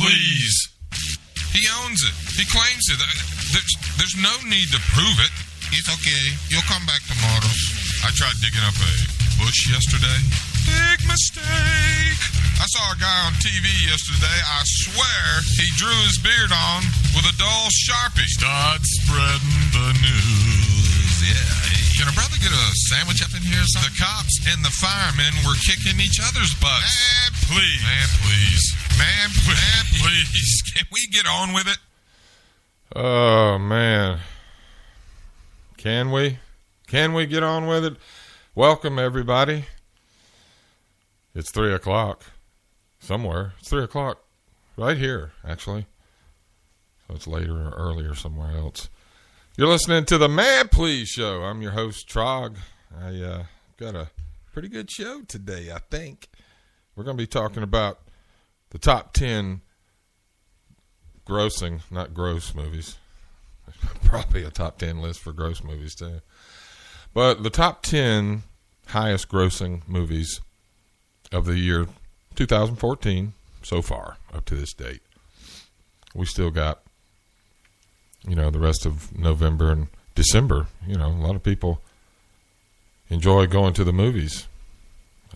please. He owns it. He claims it. There's no need to prove it. It's okay. You'll come back tomorrow. I tried digging up a bush yesterday. Big mistake. I saw a guy on TV yesterday. I swear he drew his beard on with a dull Sharpie. Start spreading the news. Yeah. Can a brother get a sandwich up in here or something? The cops and the firemen were kicking each other's butts. Man, please. Man, please. Man, please. Can we get on with it? Oh, man. Can we? Can we get on with it? Welcome, everybody. It's 3 o'clock. Somewhere. It's 3 o'clock. Right here, actually. So it's later or earlier somewhere else. You're listening to the Man Please Show. I'm your host, Trog. I got a pretty good show today, I think. We're going to be talking about the top 10 grossing, not gross movies. Probably a top 10 list for gross movies, too. But the top 10 highest grossing movies of the year 2014 so far, up to this date. We still got, the rest of November and December. A lot of people enjoy going to the movies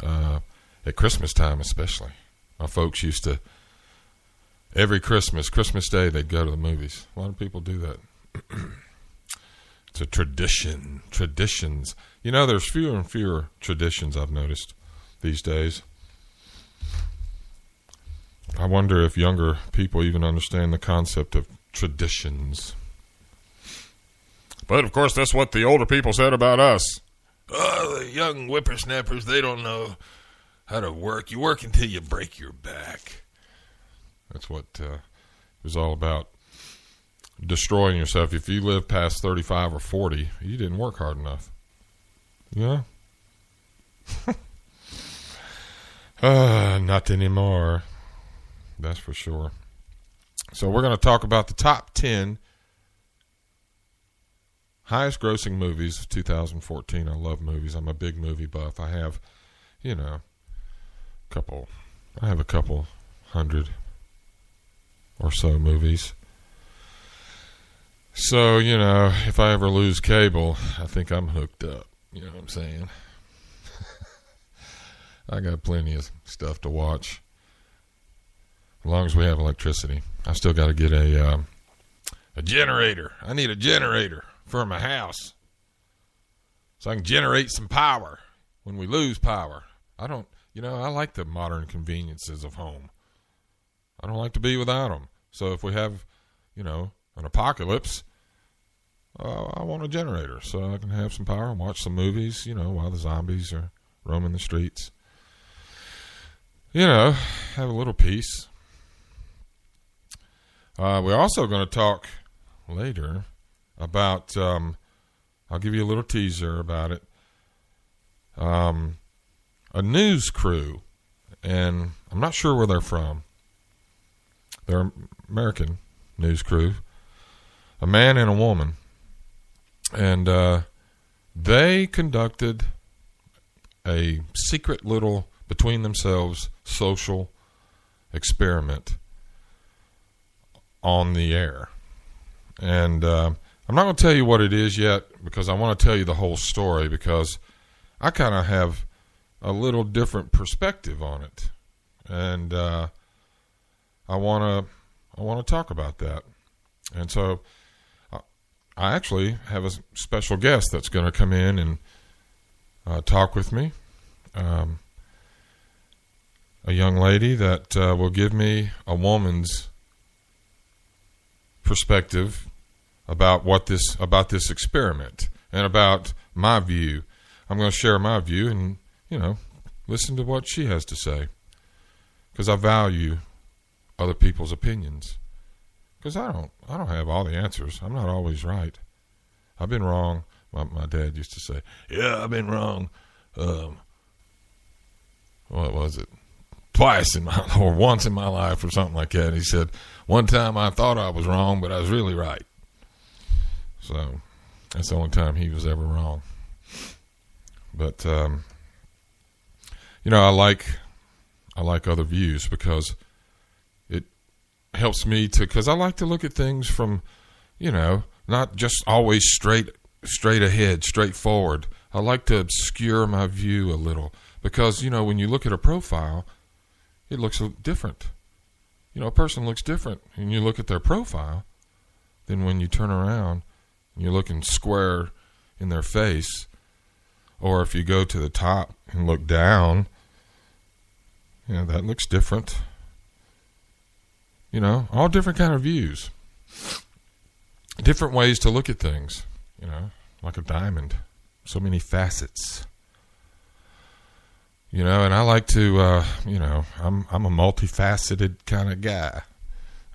at Christmas time especially. My folks used to, every Christmas Day, they'd go to the movies. A lot of people do that. It's a tradition. Traditions. There's fewer and fewer traditions I've noticed these days. I wonder if younger people even understand the concept of traditions. But, of course, that's what the older people said about us. Oh, the young whippersnappers, they don't know how to work. You work until you break your back. That's what it was all about. Destroying yourself. If you live past 35 or 40, you didn't work hard enough. Yeah? Not anymore. That's for sure. So we're going to talk about the top 10 highest grossing movies of 2014. I love movies. I'm a big movie buff. I have, a couple hundred or so movies. So, if I ever lose cable, I think I'm hooked up. You know what I'm saying? I got plenty of stuff to watch. As long as we have electricity. I still got to get a generator. I need a generator for my house so I can generate some power when we lose power. I like the modern conveniences of home. I don't like to be without them. So if we have, an apocalypse, I want a generator so I can have some power and watch some movies, while the zombies are roaming the streets. Have a little peace. We're also going to talk later about, I'll give you a little teaser about it, a news crew, and I'm not sure where they're from. They're an American news crew, a man and a woman, and they conducted a secret little, between themselves, social experiment on the air. And I'm not going to tell you what it is yet because I want to tell you the whole story because I kind of have a little different perspective on it. And I want to talk about that. And so I actually have a special guest that's going to come in and talk with me. A young lady that will give me a woman's perspective about this experiment and about my view. I'm going to share my view and listen to what she has to say because I value other people's opinions because I don't have all the answers. I'm not always right. I've been wrong. My dad used to say, "Yeah, I've been wrong." What was it? Twice or once in my life or something like that. He said, one time I thought I was wrong, but I was really right. So that's the only time he was ever wrong. But, I like other views because helps me to, because I like to look at things from, not just always straight ahead, straight forward. I like to obscure my view a little because, when you look at a profile, it looks different. A person looks different and you look at their profile than when you turn around and you're looking square in their face. Or if you go to the top and look down, that looks different. All different kind of views. Different ways to look at things, like a diamond. So many facets. And I like to, I'm a multifaceted kind of guy.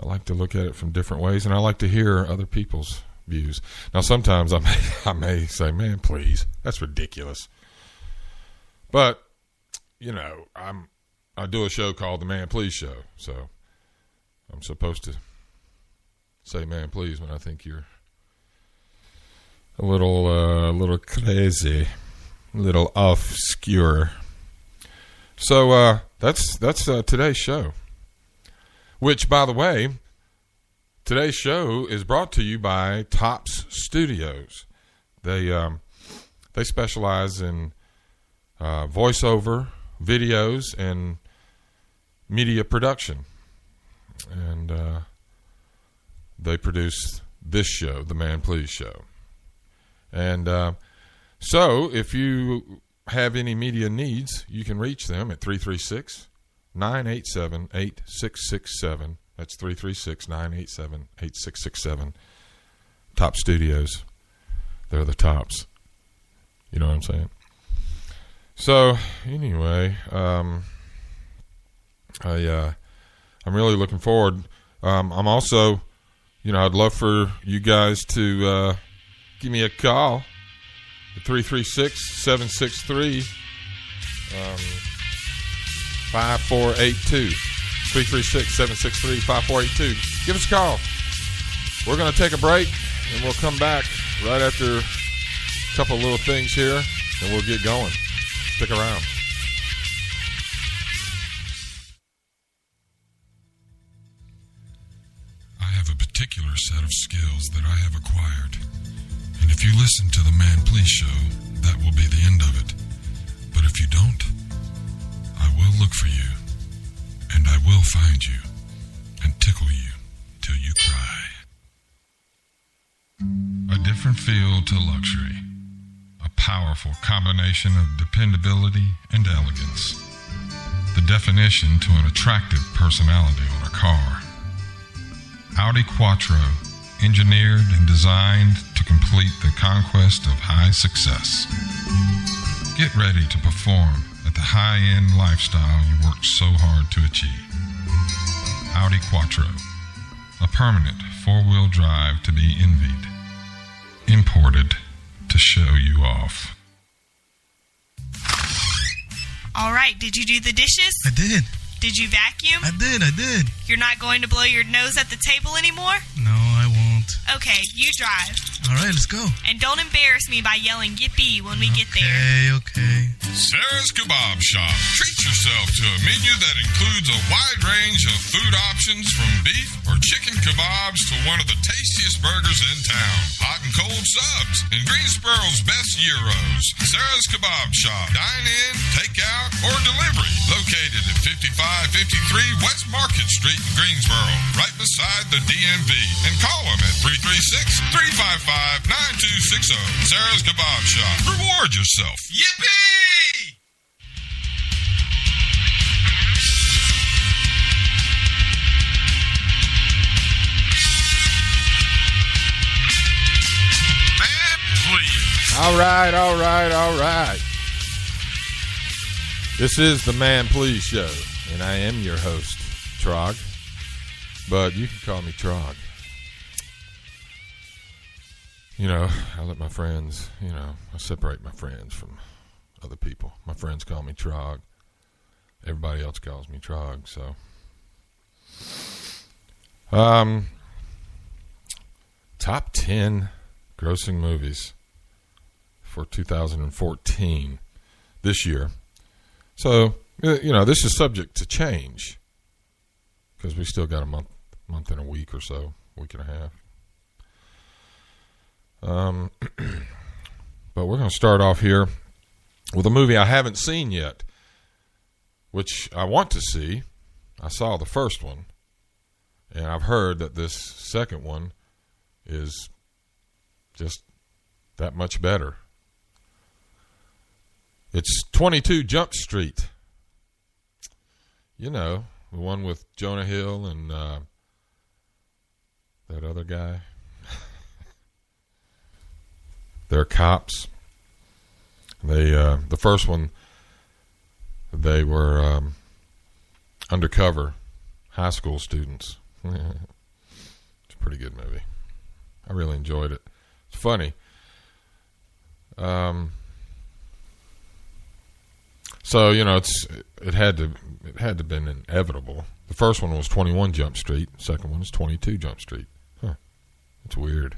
I like to look at it from different ways, and I like to hear other people's views. Now, sometimes I may say, man, please, that's ridiculous. But, I do a show called The Man Please Show, so I'm supposed to say man please when I think you're a little crazy, a little obscure. So that's today's show. Which, by the way, today's show is brought to you by Tops Studios. They specialize in voiceover, videos, and media production, and they produce this show, The Man Please Show. And so, if you have any media needs, you can reach them at 336-987-8667. That's 336-987-8667. Top Studios. They're the tops. You know what I'm saying? So, anyway, I'm really looking forward. I'm also, I'd love for you guys to give me a call at 336-763-5482. 336-763-5482. Give us a call. We're going to take a break, and we'll come back right after a couple little things here, and we'll get going. Stick around. I have a particular set of skills that I have acquired. And if you listen to the Man Please Show, that will be the end of it. But if you don't, I will look for you, and I will find you, and tickle you till you cry. A different feel to luxury. A powerful combination of dependability and elegance. The definition to an attractive personality on a car. Audi Quattro, engineered and designed to complete the conquest of high success. Get ready to perform at the high-end lifestyle you worked so hard to achieve. Audi Quattro, a permanent four-wheel drive to be envied. Imported to show you off. All right, did you do the dishes? I did. Did you vacuum? I did. You're not going to blow your nose at the table anymore? No, I won't. Okay, you drive. All right, let's go. And don't embarrass me by yelling yippee when we get there. Okay. Sarah's Kebab Shop. Treat yourself to a menu that includes a wide range of food options from beef or chicken kebabs to one of the tastiest burgers in town. Hot and cold subs and Greensboro's best gyros. Sarah's Kebab Shop. Dine in, take out, or delivery. Located at 5553 West Market Street in Greensboro, right beside the DMV. And call them at 336-355-9260. Sarah's Kebab Shop. Reward yourself. Yippee! Man, please. All right. This is the Man Please Show, and I am your host, Trog. But you can call me Trog. I let my friends, I separate my friends from other people. My friends call me Trog. Everybody else calls me Trog, so. Top 10 grossing movies for 2014, this year. So, this is subject to change because we still got a month month and a week or so, week and a half. But we're going to start off here with a movie I haven't seen yet, which I want to see. I saw the first one, and I've heard that this second one is just that much better. It's 22 Jump Street. You know, the one with Jonah Hill and that other guy. They're cops. The first one, they were undercover high school students. It's a pretty good movie. I really enjoyed it. It's funny. So, you know, it had to been inevitable. The first one was 21 Jump Street. The second one is 22 Jump Street. Huh. It's weird.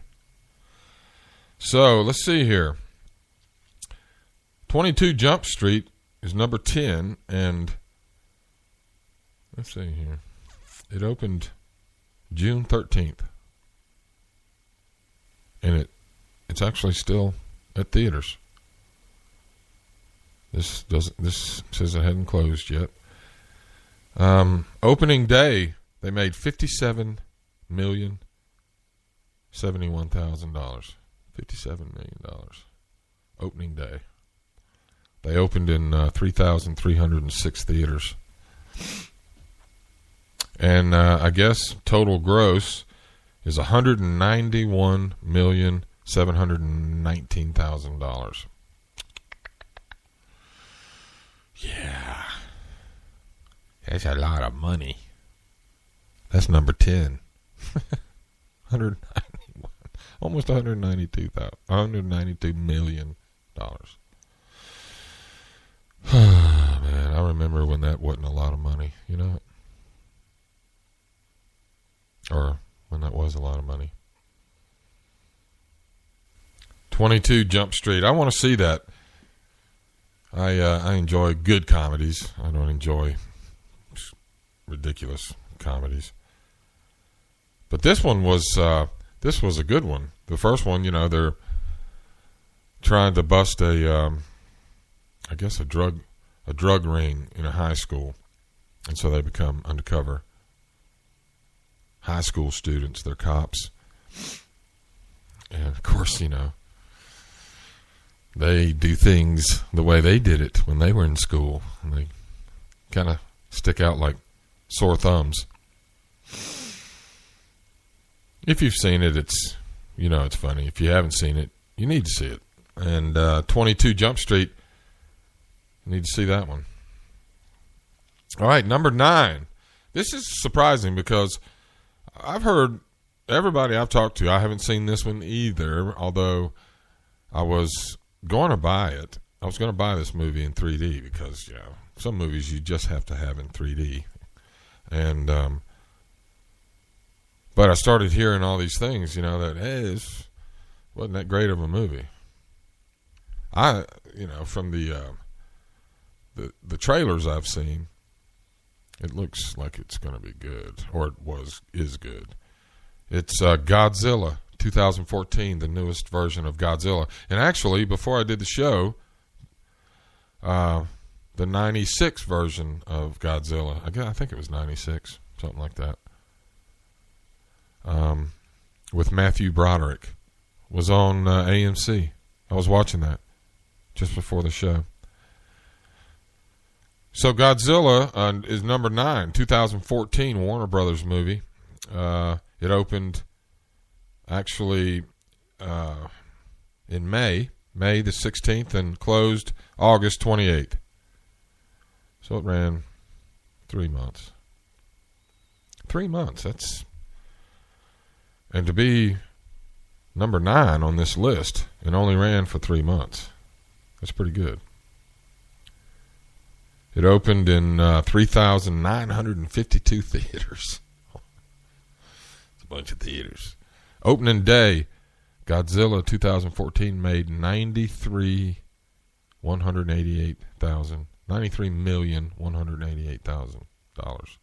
So, let's see here. 22 Jump Street is number 10, and let's see here. It opened June 13th. And it's actually still at theaters. This says it hadn't closed yet. Opening day, they made $57,071,000. $57 million. Opening day. They opened in 3,306 theaters. And I guess total gross is $191,719,000. Yeah. That's a lot of money. That's number 10. 191. Almost $192 million. Man, I remember when that wasn't a lot of money, you know? Or when that was a lot of money. 22 Jump Street. I want to see that. I enjoy good comedies. I don't enjoy ridiculous comedies. But this one was a good one. The first one, you know, they're trying to bust a drug ring in a high school, and so they become undercover high school students. They're cops, and of course, you know, they do things the way they did it when they were in school, and they kind of stick out like sore thumbs. If you've seen it, it's funny. If you haven't seen it, you need to see it. And 22 Jump Street, you need to see that one. All right, number 9. This is surprising because I've heard everybody I've talked to, I haven't seen this one either, although I was going to buy it. I was going to buy this movie in 3D because, you know, some movies you just have to have in 3D. And, but I started hearing all these things, you know, that, hey, this wasn't that great of a movie. From the trailers I've seen, it looks like it's going to be good, or is good. It's Godzilla 2014, the newest version of Godzilla. And actually, before I did the show, the 96 version of Godzilla, I think it was 96, something like that, with Matthew Broderick, was on AMC. I was watching that just before the show. So Godzilla is number 9, 2014 Warner Brothers movie. It opened actually in May the 16th, and closed August 28th. So it ran 3 months. 3 months, and to be number 9 on this list, and only ran for 3 months. That's pretty good. It opened in 3,952 theaters. It's a bunch of theaters. Opening day, Godzilla 2014 made $93,188,000. $93,188,000.